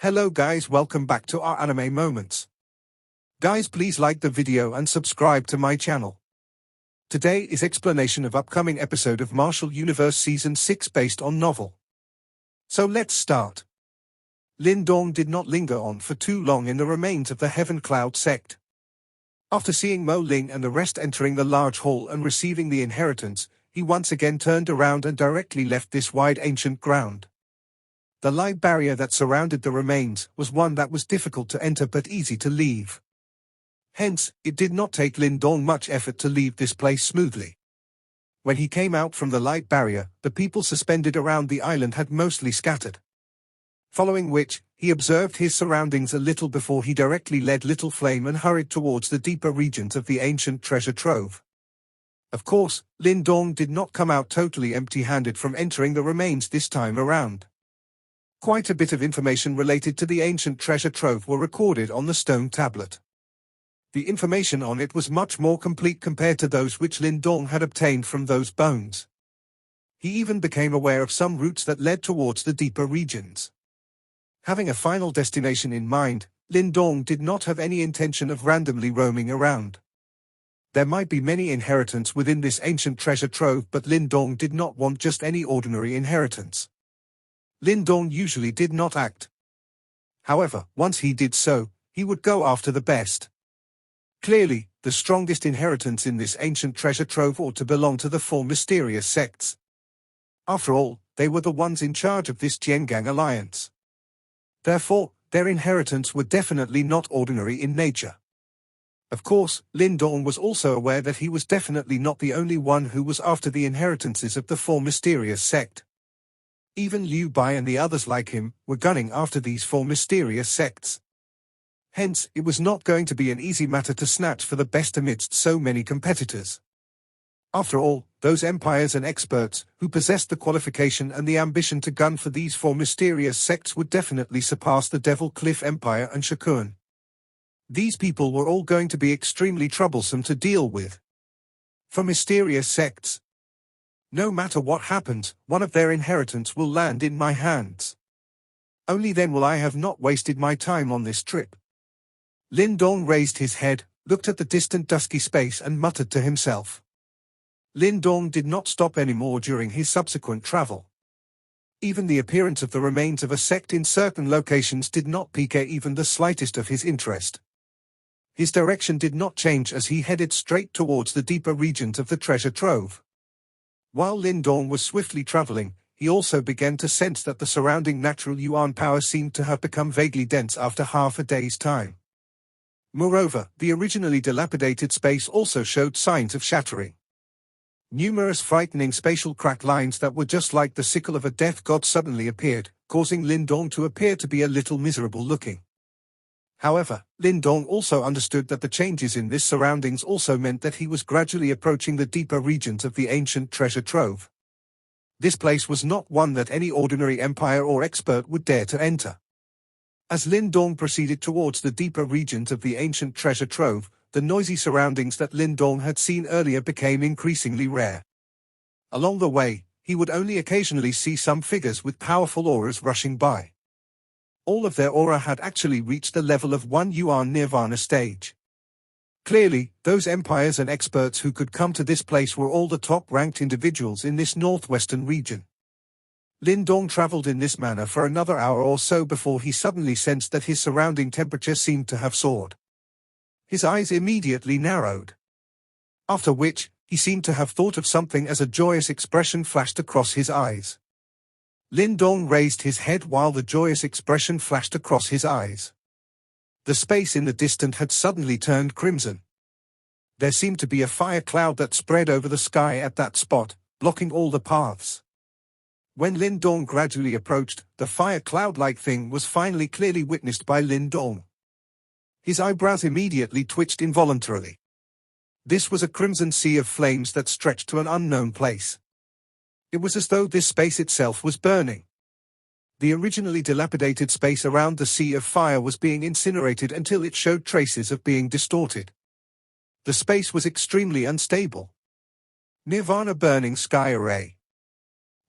Hello guys, welcome back to our anime moments. Guys, please like the video and subscribe to my channel. Today is explanation of upcoming episode of Martial Universe Season 6 based on novel. So let's start. Lin Dong did not linger on for too long in the remains of the Heaven Cloud sect. After seeing Mo Ling and the rest entering the large hall and receiving the inheritance, he once again turned around and directly left this wide ancient ground. The light barrier that surrounded the remains was one that was difficult to enter but easy to leave. Hence, it did not take Lin Dong much effort to leave this place smoothly. When he came out from the light barrier, the people suspended around the island had mostly scattered. Following which, he observed his surroundings a little before he directly led Little Flame and hurried towards the deeper regions of the ancient treasure trove. Of course, Lin Dong did not come out totally empty-handed from entering the remains this time around. Quite a bit of information related to the ancient treasure trove were recorded on the stone tablet. The information on it was much more complete compared to those which Lin Dong had obtained from those bones. He even became aware of some routes that led towards the deeper regions. Having a final destination in mind, Lin Dong did not have any intention of randomly roaming around. There might be many inheritance within this ancient treasure trove, but Lin Dong did not want just any ordinary inheritance. Lin Dong usually did not act. However, once he did so, he would go after the best. Clearly, the strongest inheritance in this ancient treasure trove ought to belong to the four mysterious sects. After all, they were the ones in charge of this Jiangang alliance. Therefore, their inheritance were definitely not ordinary in nature. Of course, Lin Dong was also aware that he was definitely not the only one who was after the inheritances of the four mysterious sect. Even Liu Bai and the others like him were gunning after these four mysterious sects. Hence, it was not going to be an easy matter to snatch for the best amidst so many competitors. After all, those empires and experts who possessed the qualification and the ambition to gun for these four mysterious sects would definitely surpass the Devil Cliff Empire and Shakun. These people were all going to be extremely troublesome to deal with. For mysterious sects, no matter what happens, one of their inheritance will land in my hands. Only then will I have not wasted my time on this trip. Lin Dong raised his head, looked at the distant dusky space and muttered to himself. Lin Dong did not stop anymore during his subsequent travel. Even the appearance of the remains of a sect in certain locations did not pique even the slightest of his interest. His direction did not change as he headed straight towards the deeper regions of the treasure trove. While Lin Dong was swiftly traveling, he also began to sense that the surrounding natural yuan power seemed to have become vaguely dense after half a day's time. Moreover, the originally dilapidated space also showed signs of shattering. Numerous frightening spatial crack lines that were just like the sickle of a death god suddenly appeared, causing Lin Dong to appear to be a little miserable looking. However, Lin Dong also understood that the changes in this surroundings also meant that he was gradually approaching the deeper regions of the ancient treasure trove. This place was not one that any ordinary empire or expert would dare to enter. As Lin Dong proceeded towards the deeper regions of the ancient treasure trove, the noisy surroundings that Lin Dong had seen earlier became increasingly rare. Along the way, he would only occasionally see some figures with powerful auras rushing by. All of their aura had actually reached the level of 1 yuan nirvana stage. Clearly, those empires and experts who could come to this place were all the top-ranked individuals in this northwestern region. Lin Dong traveled in this manner for another hour or so before he suddenly sensed that his surrounding temperature seemed to have soared. His eyes immediately narrowed. After which, he seemed to have thought of something as a joyous expression flashed across his eyes. Lin Dong raised his head while the joyous expression flashed across his eyes. The space in the distance had suddenly turned crimson. There seemed to be a fire cloud that spread over the sky at that spot, blocking all the paths. When Lin Dong gradually approached, the fire cloud-like thing was finally clearly witnessed by Lin Dong. His eyebrows immediately twitched involuntarily. This was a crimson sea of flames that stretched to an unknown place. It was as though this space itself was burning. The originally dilapidated space around the sea of fire was being incinerated until it showed traces of being distorted. The space was extremely unstable. Nirvana burning sky array.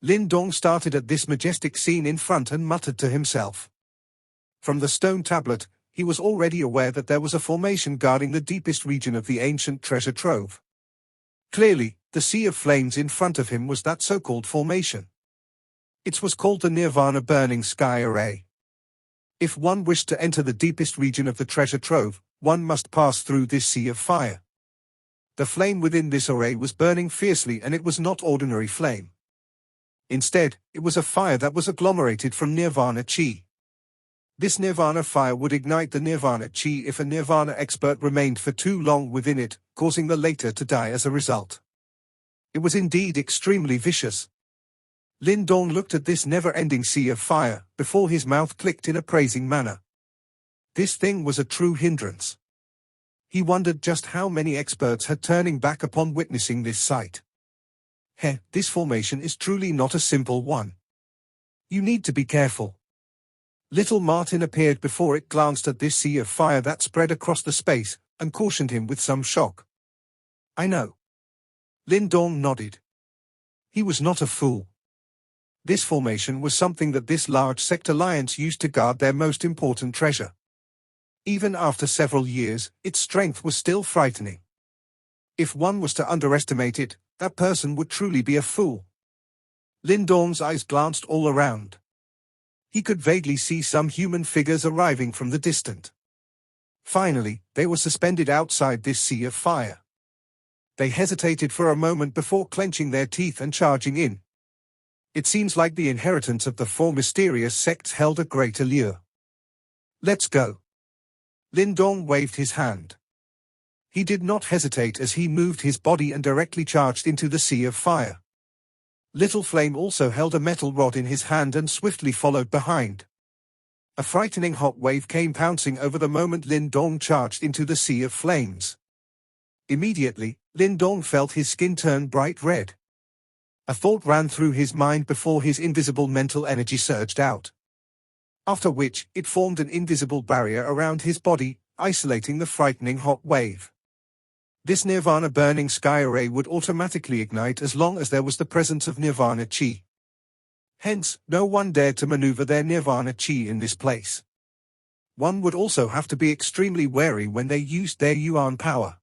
Lin Dong started at this majestic scene in front and muttered to himself. From the stone tablet, he was already aware that there was a formation guarding the deepest region of the ancient treasure trove. Clearly, the sea of flames in front of him was that so-called formation. It was called the Nirvana Burning Sky Array. If one wished to enter the deepest region of the treasure trove, one must pass through this sea of fire. The flame within this array was burning fiercely, and it was not ordinary flame. Instead, it was a fire that was agglomerated from Nirvana Chi. This Nirvana fire would ignite the Nirvana Chi if a Nirvana expert remained for too long within it, causing the latter to die as a result. It was indeed extremely vicious. Lin Dong looked at this never-ending sea of fire, before his mouth clicked in a praising manner. This thing was a true hindrance. He wondered just how many experts had turning back upon witnessing this sight. This formation is truly not a simple one. You need to be careful. Little Martin appeared before it glanced at this sea of fire that spread across the space, and cautioned him with some shock. I know. Lin Dong nodded. He was not a fool. This formation was something that this large sect alliance used to guard their most important treasure. Even after several years, its strength was still frightening. If one was to underestimate it, that person would truly be a fool. Lin Dong's eyes glanced all around. He could vaguely see some human figures arriving from the distant. Finally, they were suspended outside this sea of fire. They hesitated for a moment before clenching their teeth and charging in. It seems like the inheritance of the four mysterious sects held a great allure. Let's go. Lin Dong waved his hand. He did not hesitate as he moved his body and directly charged into the sea of fire. Little Flame also held a metal rod in his hand and swiftly followed behind. A frightening hot wave came pouncing over the moment Lin Dong charged into the sea of flames. Immediately, Lin Dong felt his skin turn bright red. A thought ran through his mind before his invisible mental energy surged out. After which, it formed an invisible barrier around his body, isolating the frightening hot wave. This Nirvana Burning Sky Array would automatically ignite as long as there was the presence of Nirvana Chi. Hence, no one dared to maneuver their Nirvana Chi in this place. One would also have to be extremely wary when they used their Yuan power.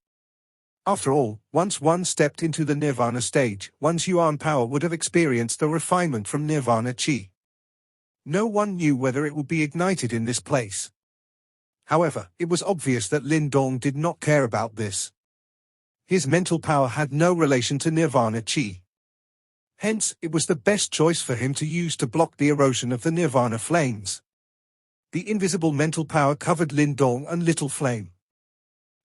After all, once one stepped into the Nirvana stage, one's Yuan power would have experienced the refinement from Nirvana Chi. No one knew whether it would be ignited in this place. However, it was obvious that Lin Dong did not care about this. His mental power had no relation to Nirvana Chi. Hence, it was the best choice for him to use to block the erosion of the Nirvana flames. The invisible mental power covered Lin Dong and Little Flame.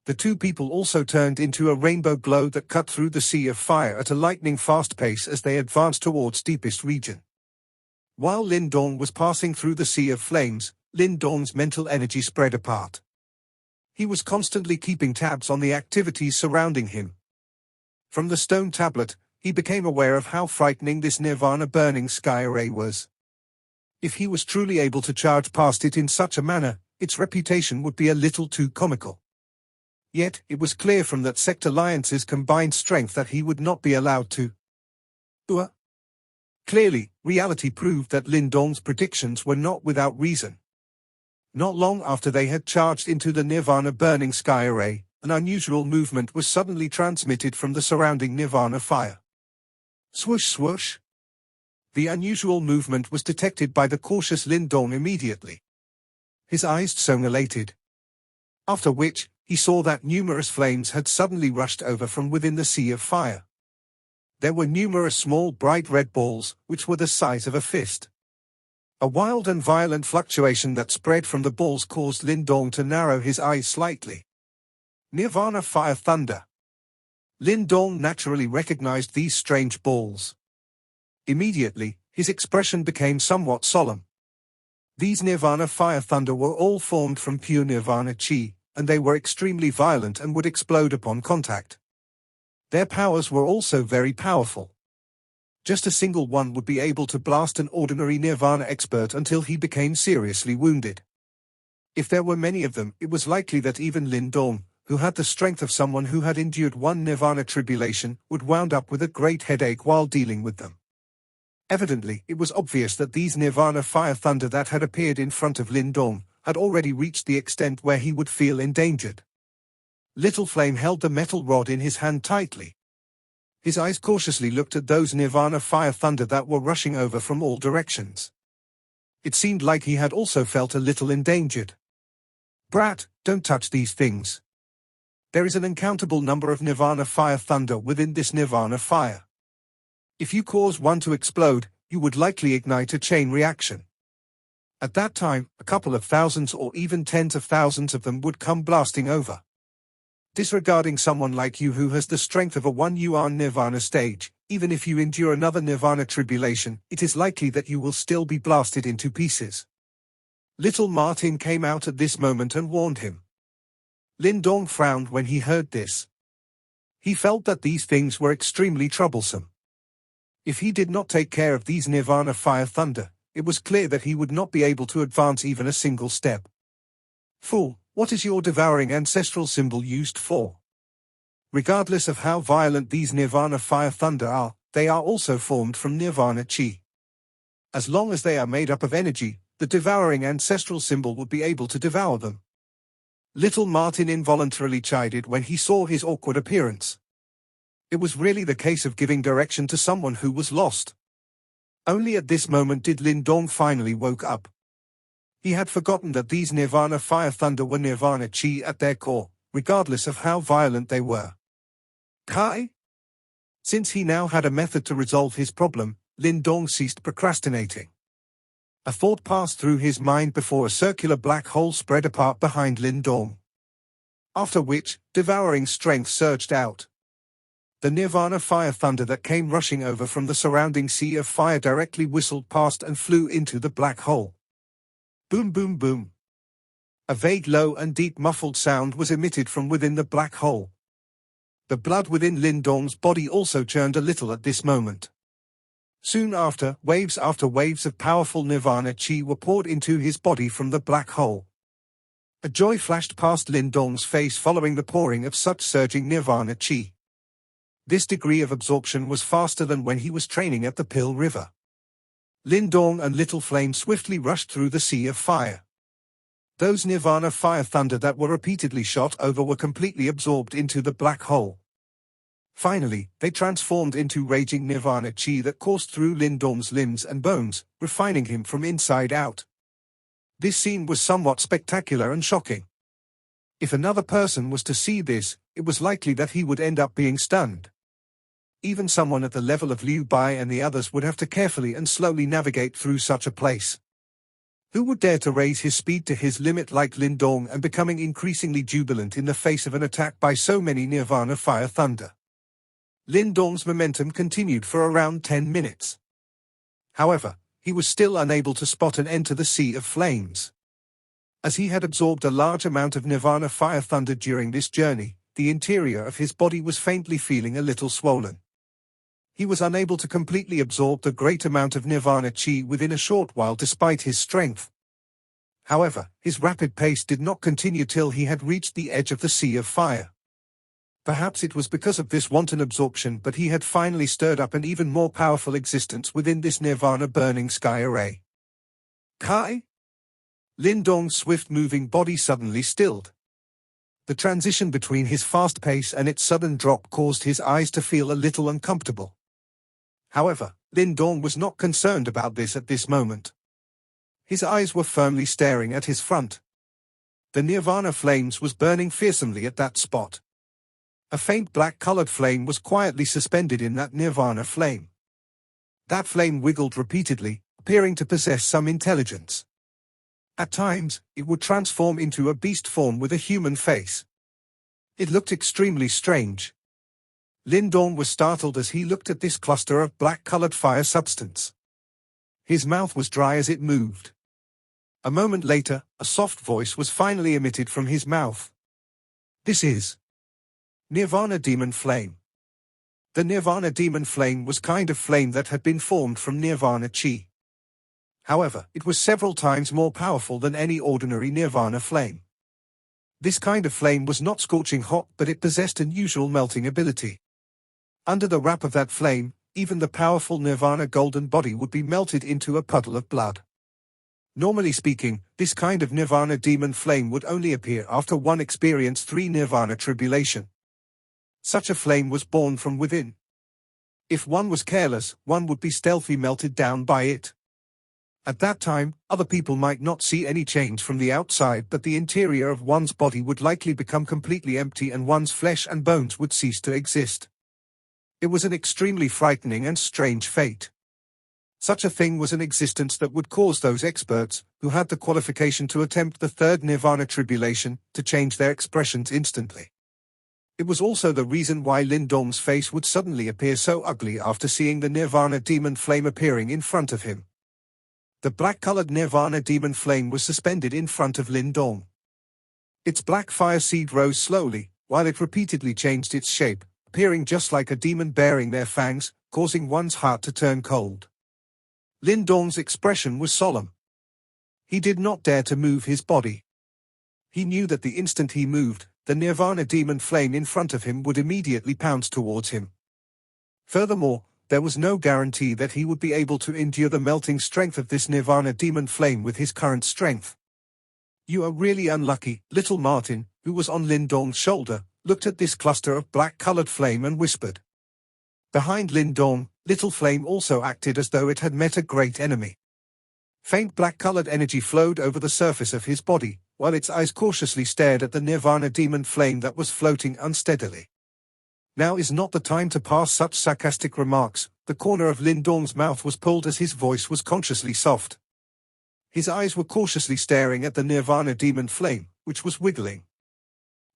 The two people also turned into a rainbow glow that cut through the sea of fire at a lightning-fast pace as they advanced towards deepest region. While Lin Dong was passing through the sea of flames, Lin Dong's mental energy spread apart. He was constantly keeping tabs on the activities surrounding him. From the stone tablet, he became aware of how frightening this Nirvana Burning Sky Array was. If he was truly able to charge past it in such a manner, its reputation would be a little too comical. Yet, it was clear from that sect alliance's combined strength that he would not be allowed to. Clearly, reality proved that Lin Dong's predictions were not without reason. Not long after they had charged into the Nirvana Burning Sky Array, an unusual movement was suddenly transmitted from the surrounding Nirvana fire. Swoosh swoosh. The unusual movement was detected by the cautious Lin Dong immediately. His eyes scintillated. After which, he saw that numerous flames had suddenly rushed over from within the sea of fire. There were numerous small bright red balls, which were the size of a fist. A wild and violent fluctuation that spread from the balls caused Lin Dong to narrow his eyes slightly. Nirvana Fire Thunder. Lin Dong naturally recognized these strange balls. Immediately, his expression became somewhat solemn. These Nirvana Fire Thunder were all formed from pure Nirvana Chi, and they were extremely violent and would explode upon contact. Their powers were also very powerful. Just a single one would be able to blast an ordinary Nirvana expert until he became seriously wounded. If there were many of them, it was likely that even Lin Dong, who had the strength of someone who had endured one Nirvana tribulation, would wound up with a great headache while dealing with them. Evidently, it was obvious that these Nirvana Fire Thunder that had appeared in front of Lin Dong had already reached the extent where he would feel endangered. Little Flame held the metal rod in his hand tightly. His eyes cautiously looked at those Nirvana fire thunder that were rushing over from all directions. It seemed like he had also felt a little endangered. "Brat, don't touch these things. There is an uncountable number of Nirvana fire thunder within this Nirvana fire. If you cause one to explode, you would likely ignite a chain reaction. At that time, a couple of thousands or even tens of thousands of them would come blasting over. Disregarding someone like you who has the strength of a 1 Nirvana stage, even if you endure another Nirvana tribulation, it is likely that you will still be blasted into pieces." Little Martin came out at this moment and warned him. Lindong frowned when he heard this. He felt that these things were extremely troublesome. If he did not take care of these Nirvana fire thunder, it was clear that he would not be able to advance even a single step. "Fool, what is your devouring ancestral symbol used for? Regardless of how violent these Nirvana fire thunder are, they are also formed from Nirvana chi. As long as they are made up of energy, the devouring ancestral symbol would be able to devour them." Little Martin involuntarily chided when he saw his awkward appearance. It was really the case of giving direction to someone who was lost. Only at this moment did Lindong finally woke up. He had forgotten that these Nirvana fire thunder were Nirvana chi at their core, regardless of how violent they were. Kai? Since he now had a method to resolve his problem, Lindong ceased procrastinating. A thought passed through his mind before a circular black hole spread apart behind Lindong. After which, devouring strength surged out. The Nirvana fire thunder that came rushing over from the surrounding sea of fire directly whistled past and flew into the black hole. Boom boom boom. A vague low and deep muffled sound was emitted from within the black hole. The blood within Lindong's body also churned a little at this moment. Soon after waves of powerful Nirvana chi were poured into his body from the black hole. A joy flashed past Lindong's face following the pouring of such surging Nirvana chi. This degree of absorption was faster than when he was training at the Pill River. Lindong and Little Flame swiftly rushed through the sea of fire. Those Nirvana fire thunder that were repeatedly shot over were completely absorbed into the black hole. Finally, they transformed into raging Nirvana chi that coursed through Lindong's limbs and bones, refining him from inside out. This scene was somewhat spectacular and shocking. If another person was to see this, it was likely that he would end up being stunned. Even someone at the level of Liu Bai and the others would have to carefully and slowly navigate through such a place. Who would dare to raise his speed to his limit like Lindong and becoming increasingly jubilant in the face of an attack by so many Nirvana fire thunder? Lindong's momentum continued for around 10 minutes. However, he was still unable to spot an end to the sea of flames. As he had absorbed a large amount of Nirvana fire thunder during this journey, the interior of his body was faintly feeling a little swollen. He was unable to completely absorb the great amount of Nirvana chi within a short while despite his strength. However, his rapid pace did not continue till he had reached the edge of the sea of fire. Perhaps it was because of this wanton absorption, but he had finally stirred up an even more powerful existence within this Nirvana burning sky array. Kai? Lindong's swift-moving body suddenly stilled. The transition between his fast pace and its sudden drop caused his eyes to feel a little uncomfortable. However, Lindong was not concerned about this at this moment. His eyes were firmly staring at his front. The Nirvana flames was burning fearsomely at that spot. A faint black-colored flame was quietly suspended in that Nirvana flame. That flame wiggled repeatedly, appearing to possess some intelligence. At times, it would transform into a beast form with a human face. It looked extremely strange. Lindong was startled as he looked at this cluster of black-colored fire substance. His mouth was dry as it moved. A moment later, a soft voice was finally emitted from his mouth. "This is Nirvana Demon Flame." The Nirvana Demon Flame was kind of flame that had been formed from Nirvana Chi. However, it was several times more powerful than any ordinary Nirvana flame. This kind of flame was not scorching hot, but it possessed unusual melting ability. Under the wrap of that flame, even the powerful Nirvana golden body would be melted into a puddle of blood. Normally speaking, this kind of nirvana demon flame would only appear after one experienced 3 nirvana tribulation. Such a flame was born from within. If one was careless, one would be stealthily melted down by it. At that time, other people might not see any change from the outside, but the interior of one's body would likely become completely empty and one's flesh and bones would cease to exist. It was an extremely frightening and strange fate. Such a thing was an existence that would cause those experts, who had the qualification to attempt the 3rd nirvana tribulation, to change their expressions instantly. It was also the reason why Lindorm's face would suddenly appear so ugly after seeing the nirvana demon flame appearing in front of him. The black-colored nirvana demon flame was suspended in front of Lindorm. Its black fire seed rose slowly, while it repeatedly changed its shape, appearing just like a demon bearing their fangs, causing one's heart to turn cold. Lindorm's expression was solemn. He did not dare to move his body. He knew that the instant he moved, the nirvana demon flame in front of him would immediately pounce towards him. Furthermore, there was no guarantee that he would be able to endure the melting strength of this nirvana demon flame with his current strength. "You are really unlucky." Little Martin, who was on Lindorm's shoulder, looked at this cluster of black-colored flame and whispered. Behind Lindorm, Little Flame also acted as though it had met a great enemy. Faint black-colored energy flowed over the surface of his body, while its eyes cautiously stared at the nirvana demon flame that was floating unsteadily. Now is not the time to pass such sarcastic remarks. The corner of Lindorm's mouth was pulled as his voice was consciously soft. His eyes were cautiously staring at the nirvana demon flame, which was wiggling.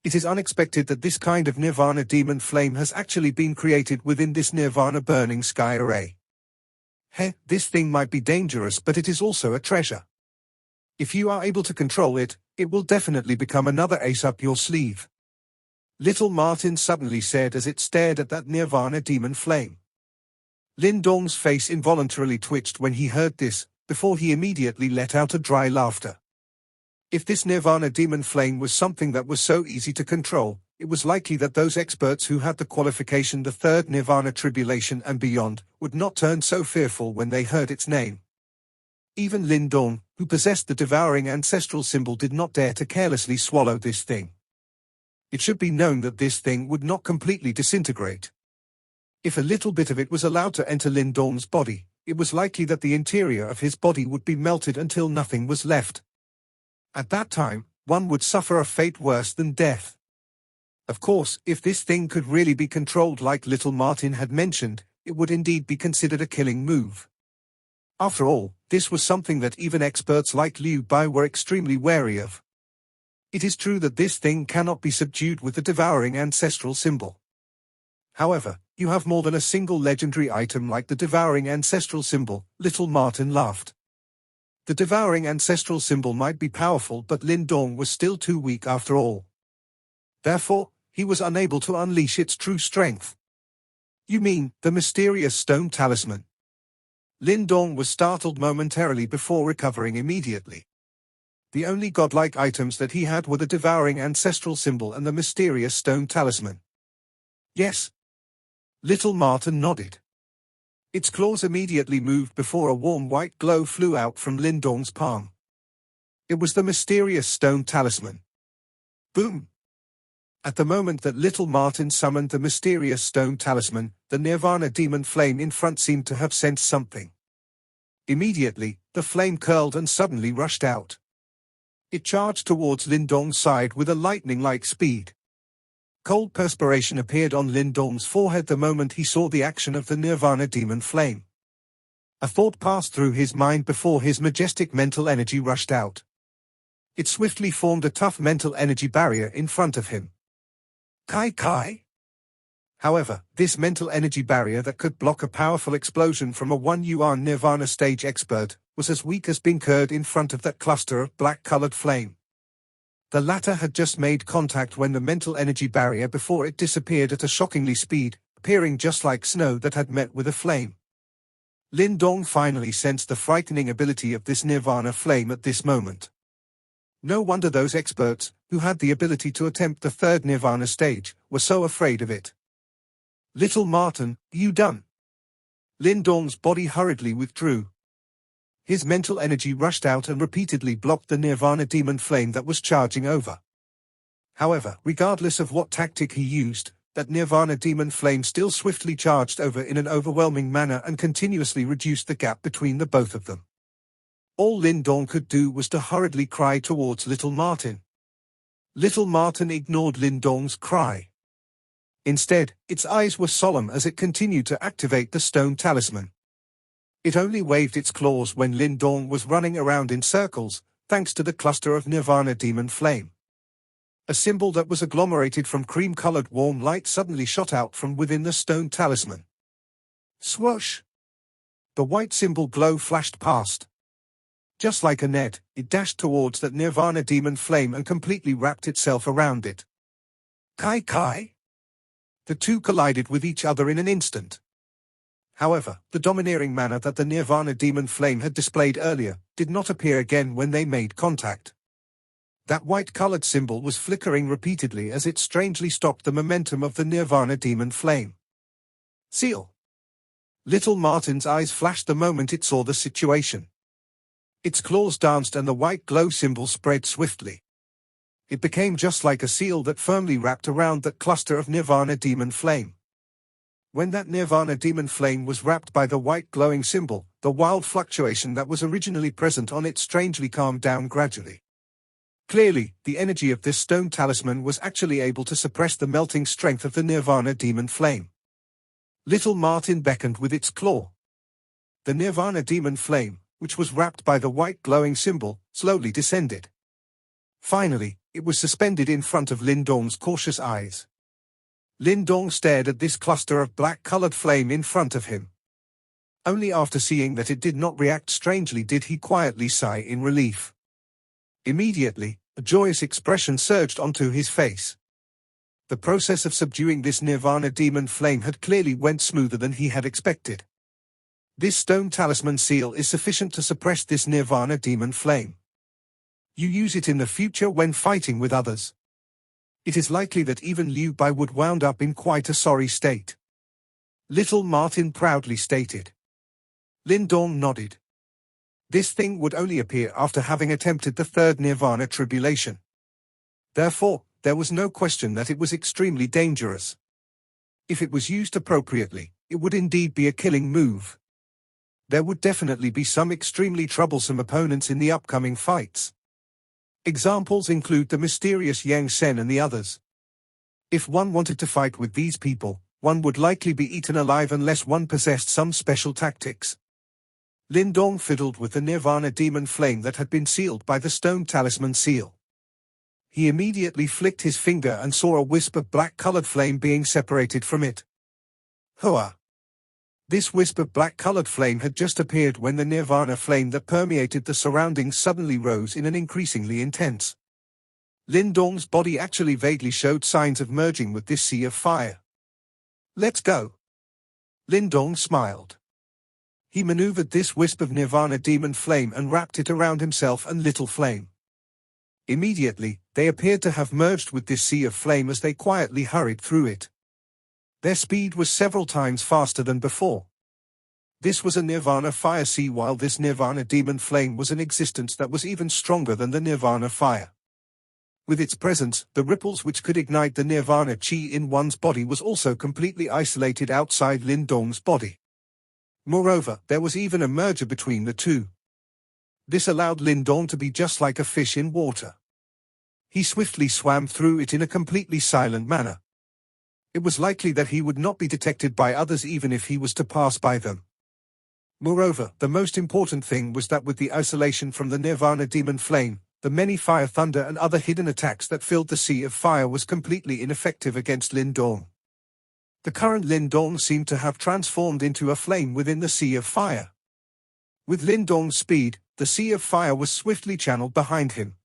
It is unexpected that this kind of nirvana demon flame has actually been created within this nirvana burning sky array. This thing might be dangerous, but it is also a treasure. If you are able to control it, it will definitely become another ace up your sleeve. Little Martin suddenly said as it stared at that nirvana demon flame. Lindorm's face involuntarily twitched when he heard this, before he immediately let out a dry laughter. If this nirvana demon flame was something that was so easy to control, it was likely that those experts who had the qualification the 3rd nirvana tribulation and beyond, would not turn so fearful when they heard its name. Even Lindorm, who possessed the devouring ancestral symbol, did not dare to carelessly swallow this thing. It should be known that this thing would not completely disintegrate. If a little bit of it was allowed to enter Lindorm's body, it was likely that the interior of his body would be melted until nothing was left. At that time, one would suffer a fate worse than death. Of course, if this thing could really be controlled like Little Martin had mentioned, it would indeed be considered a killing move. After all, this was something that even experts like Liu Bai were extremely wary of. It is true that this thing cannot be subdued with the devouring ancestral symbol. However, you have more than a single legendary item like the devouring ancestral symbol. Little Martin laughed. The devouring ancestral symbol might be powerful, but Lindorm was still too weak after all. Therefore, he was unable to unleash its true strength. "You mean, the mysterious stone talisman?" Lindorm was startled momentarily before recovering immediately. The only godlike items that he had were the devouring ancestral symbol and the mysterious stone talisman. "Yes." Little Martin nodded. Its claws immediately moved before a warm white glow flew out from Lindorm's palm. It was the mysterious stone talisman. Boom! At the moment that Little Martin summoned the mysterious stone talisman, the nirvana demon flame in front seemed to have sensed something. Immediately, the flame curled and suddenly rushed out. It charged towards Lindorm's side with a lightning-like speed. Cold perspiration appeared on Lindorm's forehead the moment he saw the action of the nirvana demon flame. A thought passed through his mind before his majestic mental energy rushed out. It swiftly formed a tough mental energy barrier in front of him. Kai. However, this mental energy barrier that could block a powerful explosion from a 1 nirvana stage expert was as weak as being curd in front of that cluster of black-colored flame. The latter had just made contact when the mental energy barrier before it disappeared at a shockingly speed, appearing just like snow that had met with a flame. Lindorm finally sensed the frightening ability of this nirvana flame at this moment. No wonder those experts, who had the ability to attempt the 3rd nirvana stage, were so afraid of it. "Little Martin, you done?" Lindorm's body hurriedly withdrew. His mental energy rushed out and repeatedly blocked the Nirvana demon flame that was charging over. However, regardless of what tactic he used, that Nirvana demon flame still swiftly charged over in an overwhelming manner and continuously reduced the gap between the both of them. All Lindong could do was to hurriedly cry towards little Martin. Little Martin ignored Lindong's cry. Instead, its eyes were solemn as it continued to activate the stone talisman. It only waved its claws when Lindong was running around in circles, thanks to the cluster of Nirvana demon flame. A symbol that was agglomerated from cream-colored warm light suddenly shot out from within the stone talisman. Swoosh! The white symbol glow flashed past. Just like a net, it dashed towards that Nirvana demon flame and completely wrapped itself around it. Kai Kai! The two collided with each other in an instant. However, the domineering manner that the Nirvana demon flame had displayed earlier did not appear again when they made contact. That white-colored symbol was flickering repeatedly as it strangely stopped the momentum of the Nirvana demon flame. Seal! Little Martin's eyes flashed the moment it saw the situation. Its claws danced and the white glow symbol spread swiftly. It became just like a seal that firmly wrapped around that cluster of Nirvana demon flame. When that Nirvana demon flame was wrapped by the white glowing symbol, the wild fluctuation that was originally present on it strangely calmed down gradually. Clearly, the energy of this stone talisman was actually able to suppress the melting strength of the Nirvana demon flame. Little Martin beckoned with its claw. The Nirvana demon flame, which was wrapped by the white glowing symbol, slowly descended. Finally, it was suspended in front of Lindong's cautious eyes. Lindong stared at this cluster of black-colored flame in front of him. Only after seeing that it did not react strangely did he quietly sigh in relief. Immediately, a joyous expression surged onto his face. The process of subduing this Nirvana demon flame had clearly went smoother than he had expected. This stone talisman seal is sufficient to suppress this Nirvana demon flame. You use it in the future when fighting with others. It is likely that even Liu Bai would wound up in quite a sorry state. Little Martin proudly stated. Lindong nodded. This thing would only appear after having attempted the third Nirvana tribulation. Therefore, there was no question that it was extremely dangerous. If it was used appropriately, it would indeed be a killing move. There would definitely be some extremely troublesome opponents in the upcoming fights. Examples include the mysterious Yang Sen and the others. If one wanted to fight with these people, one would likely be eaten alive unless one possessed some special tactics. Lindong fiddled with the Nirvana demon flame that had been sealed by the stone talisman seal. He immediately flicked his finger and saw a wisp of black-colored flame being separated from it. Hua! This wisp of black-colored flame had just appeared when the Nirvana flame that permeated the surroundings suddenly rose in an increasingly intense. Lindong's body actually vaguely showed signs of merging with this sea of fire. Let's go. Lindong smiled. He maneuvered this wisp of Nirvana demon flame and wrapped it around himself and Little Flame. Immediately, they appeared to have merged with this sea of flame as they quietly hurried through it. Their speed was several times faster than before. This was a Nirvana fire sea, while this Nirvana demon flame was an existence that was even stronger than the Nirvana fire. With its presence, the ripples which could ignite the Nirvana chi in one's body was also completely isolated outside Lindong's body. Moreover, there was even a merger between the two. This allowed Lindong to be just like a fish in water. He swiftly swam through it in a completely silent manner. It was likely that he would not be detected by others even if he was to pass by them. Moreover, the most important thing was that with the isolation from the Nirvana demon flame, the many fire thunder and other hidden attacks that filled the sea of fire was completely ineffective against Lindong. The current Lindong seemed to have transformed into a flame within the sea of fire. With Lindong's speed, the sea of fire was swiftly channeled behind him.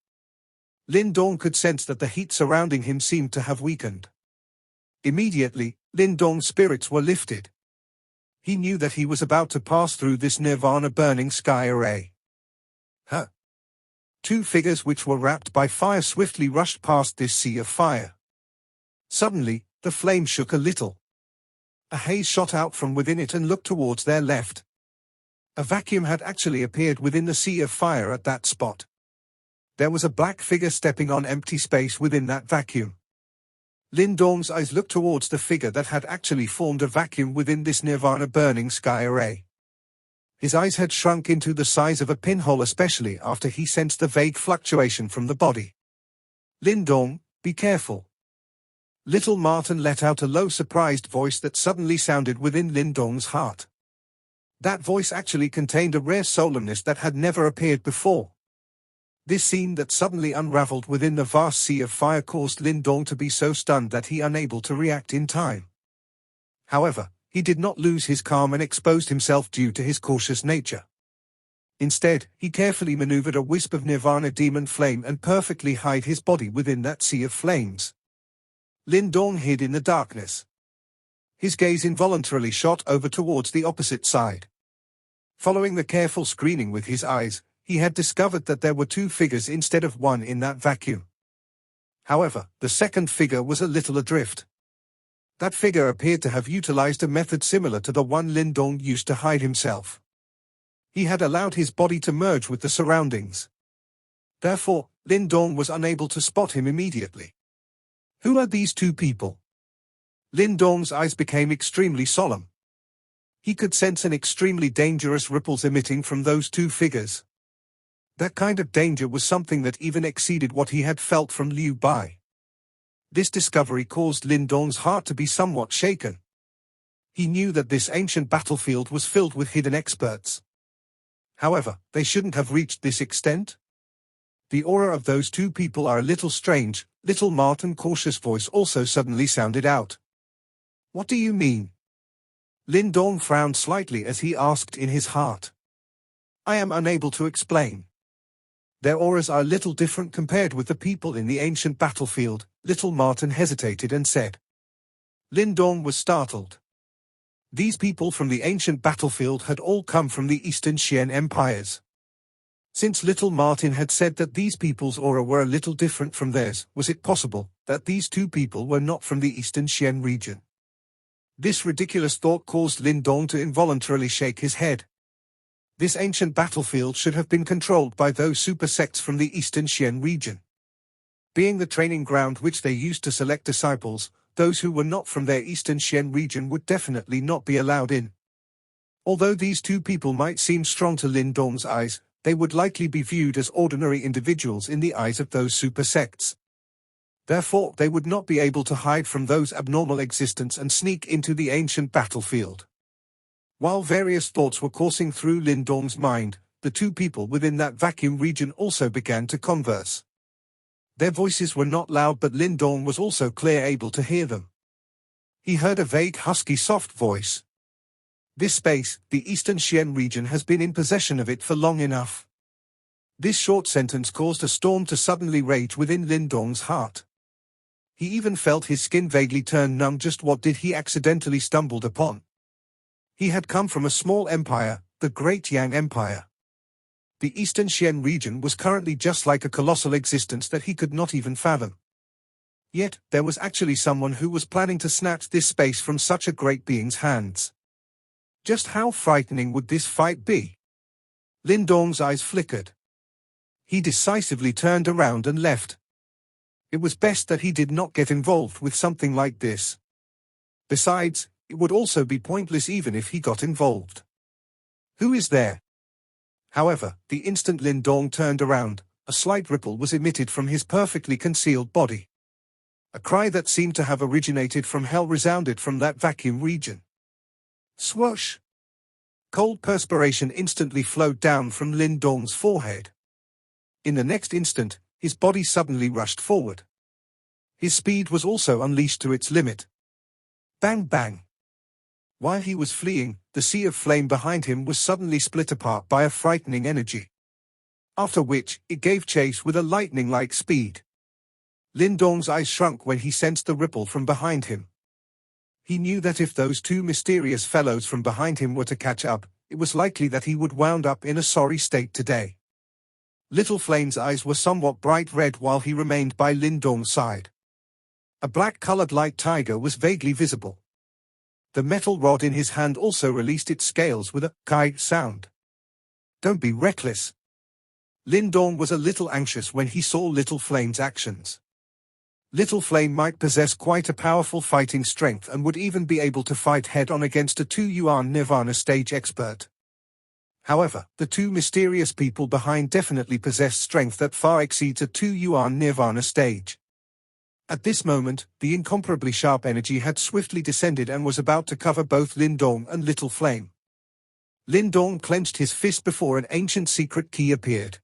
Lindong could sense that the heat surrounding him seemed to have weakened. Immediately, Lindong's spirits were lifted. He knew that he was about to pass through this Nirvana burning sky array. Huh! Two figures which were wrapped by fire swiftly rushed past this sea of fire. Suddenly, the flame shook a little. A haze shot out from within it and looked towards their left. A vacuum had actually appeared within the sea of fire at that spot. There was a black figure stepping on empty space within that vacuum. Lin Dong's eyes looked towards the figure that had actually formed a vacuum within this nirvana burning sky array. His eyes had shrunk into the size of a pinhole, especially after he sensed the vague fluctuation from the body. Lin Dong, be careful. Little Martin let out a low surprised voice that suddenly sounded within Lin Dong's heart. That voice actually contained a rare solemnness that had never appeared before. This scene that suddenly unraveled within the vast sea of fire caused Lin Dong to be so stunned that he unable to react in time. However, he did not lose his calm and exposed himself due to his cautious nature. Instead, he carefully maneuvered a wisp of nirvana demon flame and perfectly hid his body within that sea of flames. Lin Dong hid in the darkness. His gaze involuntarily shot over towards the opposite side. Following the careful screening with his eyes, he had discovered that there were two figures instead of one in that vacuum. However, the second figure was a little adrift. That figure appeared to have utilized a method similar to the one Lin Dong used to hide himself. He had allowed his body to merge with the surroundings. Therefore, Lin Dong was unable to spot him immediately. Who are these two people? Lin Dong's eyes became extremely solemn. He could sense an extremely dangerous ripples emitting from those two figures. That kind of danger was something that even exceeded what he had felt from Liu Bai. This discovery caused Lin Dong's heart to be somewhat shaken. He knew that this ancient battlefield was filled with hidden experts. However, they shouldn't have reached this extent. The aura of those two people are a little strange. Little Martin's cautious voice also suddenly sounded out. What do you mean? Lin Dong frowned slightly as he asked in his heart. I am unable to explain. Their auras are a little different compared with the people in the ancient battlefield. Little Martin hesitated and said. Lin Dong was startled. These people from the ancient battlefield had all come from the Eastern Xian empires. Since Little Martin had said that these people's aura were a little different from theirs, was it possible that these two people were not from the Eastern Xian region? This ridiculous thought caused Lin Dong to involuntarily shake his head. This ancient battlefield should have been controlled by those super sects from the Eastern Xian region. Being the training ground which they used to select disciples, those who were not from their Eastern Xian region would definitely not be allowed in. Although these two people might seem strong to Lin Dong's eyes, they would likely be viewed as ordinary individuals in the eyes of those super sects. Therefore, they would not be able to hide from those abnormal existence and sneak into the ancient battlefield. While various thoughts were coursing through Lin Dong's mind, the two people within that vacuum region also began to converse. Their voices were not loud, but Lin Dong was also clear able to hear them. He heard a vague husky soft voice. This space, the Eastern Xian region, has been in possession of it for long enough. This short sentence caused a storm to suddenly rage within Lin Dong's heart. He even felt his skin vaguely turn numb. Just what did he accidentally stumbled upon? He had come from a small empire, the Great Yang Empire. The Eastern Xian region was currently just like a colossal existence that he could not even fathom. Yet, there was actually someone who was planning to snatch this space from such a great being's hands. Just how frightening would this fight be? Lin Dong's eyes flickered. He decisively turned around and left. It was best that he did not get involved with something like this. Besides, it would also be pointless even if he got involved. Who is there? However, the instant Lin Dong turned around, a slight ripple was emitted from his perfectly concealed body. A cry that seemed to have originated from hell resounded from that vacuum region. Swoosh! Cold perspiration instantly flowed down from Lin Dong's forehead. In the next instant, his body suddenly rushed forward. His speed was also unleashed to its limit. Bang bang! While he was fleeing, the sea of flame behind him was suddenly split apart by a frightening energy. After which, it gave chase with a lightning-like speed. Lin Dong's eyes shrunk when he sensed the ripple from behind him. He knew that if those two mysterious fellows from behind him were to catch up, it was likely that he would wound up in a sorry state today. Little Flame's eyes were somewhat bright red while he remained by Lin Dong's side. A black-colored light tiger was vaguely visible. The metal rod in his hand also released its scales with a kai sound. Don't be reckless. Lin Dong was a little anxious when he saw Little Flame's actions. Little Flame might possess quite a powerful fighting strength and would even be able to fight head-on against a 2-yuan Nirvana stage expert. However, the two mysterious people behind definitely possessed strength that far exceeds a 2-yuan Nirvana stage. At this moment, the incomparably sharp energy had swiftly descended and was about to cover both Lin Dong and Little Flame. Lin Dong clenched his fist before an ancient secret key appeared.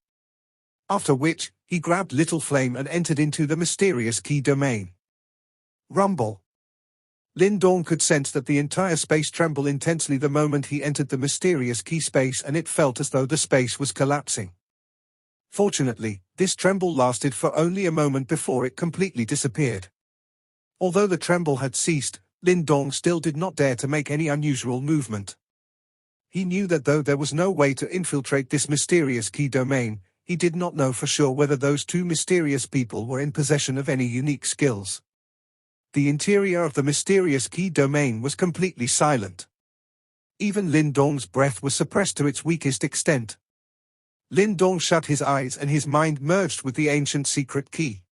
After which, he grabbed Little Flame and entered into the mysterious key domain. Rumble. Lin Dong could sense that the entire space trembled intensely the moment he entered the mysterious key space, and it felt as though the space was collapsing. Fortunately, this tremble lasted for only a moment before it completely disappeared. Although the tremble had ceased, Lin Dong still did not dare to make any unusual movement. He knew that though there was no way to infiltrate this mysterious key domain, he did not know for sure whether those two mysterious people were in possession of any unique skills. The interior of the mysterious key domain was completely silent. Even Lin Dong's breath was suppressed to its weakest extent. Lin Dong shut his eyes and his mind merged with the ancient secret key.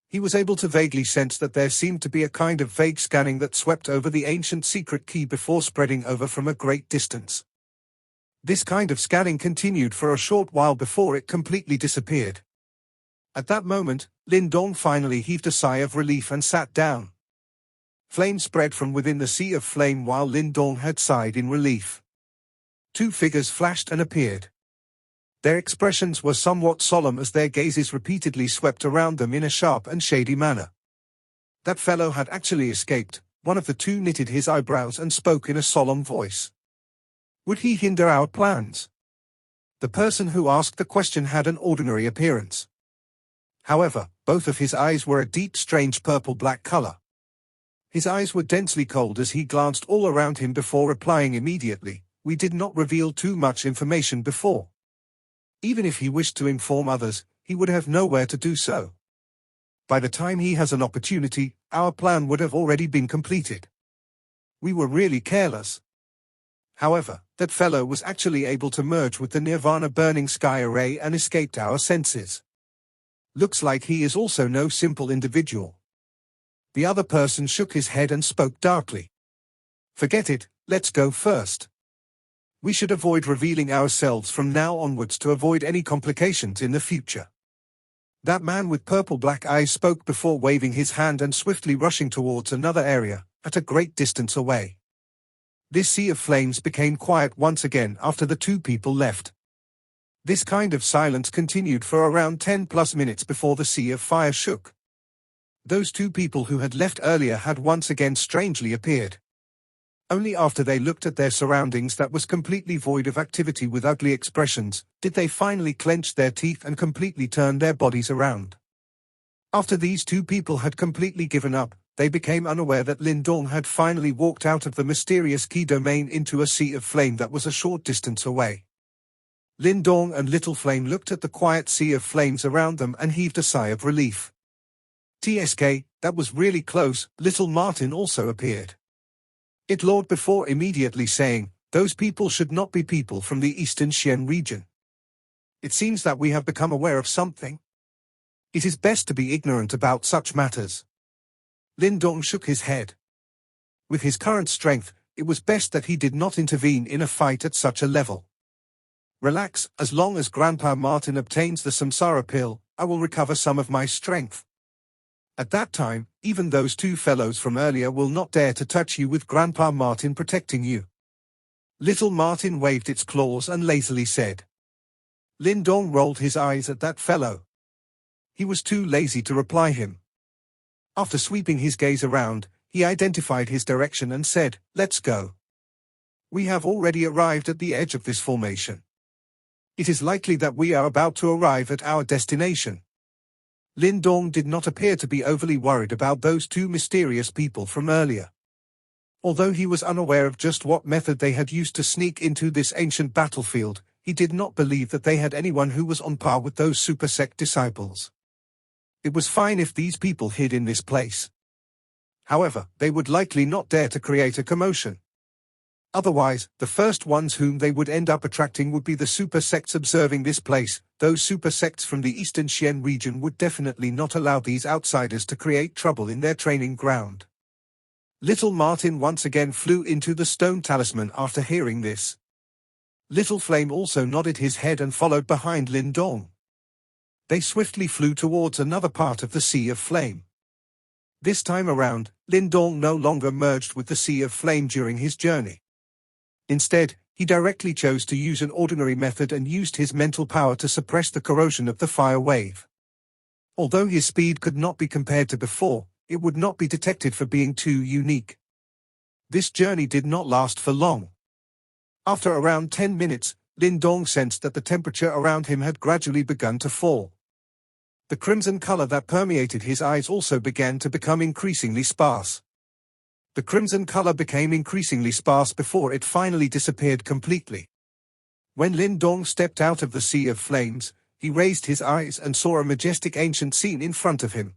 He was able to vaguely sense that there seemed to be a kind of vague scanning that swept over the ancient secret key before spreading over from a great distance. This kind of scanning continued for a short while before it completely disappeared. At that moment, Lin Dong finally heaved a sigh of relief and sat down. Flame spread from within the sea of flame while Lin Dong had sighed in relief. Two figures flashed and appeared. Their expressions were somewhat solemn as their gazes repeatedly swept around them in a sharp and shady manner. That fellow had actually escaped. One of the two knitted his eyebrows and spoke in a solemn voice. Would he hinder our plans? The person who asked the question had an ordinary appearance. However, both of his eyes were a deep, strange purple-black color. His eyes were densely cold as he glanced all around him before replying immediately, "We did not reveal too much information before." Even if he wished to inform others, he would have nowhere to do so. By the time he has an opportunity, our plan would have already been completed. We were really careless. However, that fellow was actually able to merge with the Nirvana burning sky array and escaped our senses. Looks like he is also no simple individual. The other person shook his head and spoke darkly. Forget it, let's go first. We should avoid revealing ourselves from now onwards to avoid any complications in the future. That man with purple-black eyes spoke before waving his hand and swiftly rushing towards another area, at a great distance away. This sea of flames became quiet once again after the two people left. This kind of silence continued for around 10+ minutes before the sea of fire shook. Those two people who had left earlier had once again strangely appeared. Only after they looked at their surroundings that was completely void of activity with ugly expressions, did they finally clench their teeth and completely turn their bodies around. After these two people had completely given up, they became unaware that Lin Dong had finally walked out of the mysterious key domain into a sea of flame that was a short distance away. Lin Dong and Little Flame looked at the quiet sea of flames around them and heaved a sigh of relief. TSK, that was really close. Little Martin also appeared. It lured before immediately saying, "Those people should not be people from the Eastern Xian region. It seems that we have become aware of something. It is best to be ignorant about such matters." Lin Dong shook his head. With his current strength, it was best that he did not intervene in a fight at such a level. Relax, as long as Grandpa Martin obtains the Samsara pill, I will recover some of my strength. At that time, even those two fellows from earlier will not dare to touch you with Grandpa Martin protecting you. Little Martin waved its claws and lazily said. Lin Dong rolled his eyes at that fellow. He was too lazy to reply him. After sweeping his gaze around, he identified his direction and said, "Let's go. We have already arrived at the edge of this formation. It is likely that we are about to arrive at our destination." Lin Dong did not appear to be overly worried about those two mysterious people from earlier. Although he was unaware of just what method they had used to sneak into this ancient battlefield, he did not believe that they had anyone who was on par with those super sect disciples. It was fine if these people hid in this place. However, they would likely not dare to create a commotion. Otherwise, the first ones whom they would end up attracting would be the super sects observing this place. Those super sects from the eastern Xian region would definitely not allow these outsiders to create trouble in their training ground. Little Martin once again flew into the stone talisman after hearing this. Little Flame also nodded his head and followed behind Lin Dong. They swiftly flew towards another part of the Sea of Flame. This time around, Lin Dong no longer merged with the Sea of Flame during his journey. Instead, he directly chose to use an ordinary method and used his mental power to suppress the corrosion of the fire wave. Although his speed could not be compared to before, it would not be detected for being too unique. This journey did not last for long. After around 10 minutes, Lin Dong sensed that the temperature around him had gradually begun to fall. The crimson color that permeated his eyes also began to become increasingly sparse. The crimson color became increasingly sparse before it finally disappeared completely. When Lin Dong stepped out of the Sea of Flames, he raised his eyes and saw a majestic ancient scene in front of him.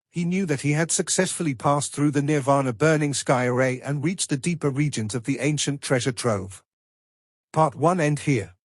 He knew that he had successfully passed through the Nirvana burning sky array and reached the deeper regions of the ancient treasure trove. Part 1 ends here.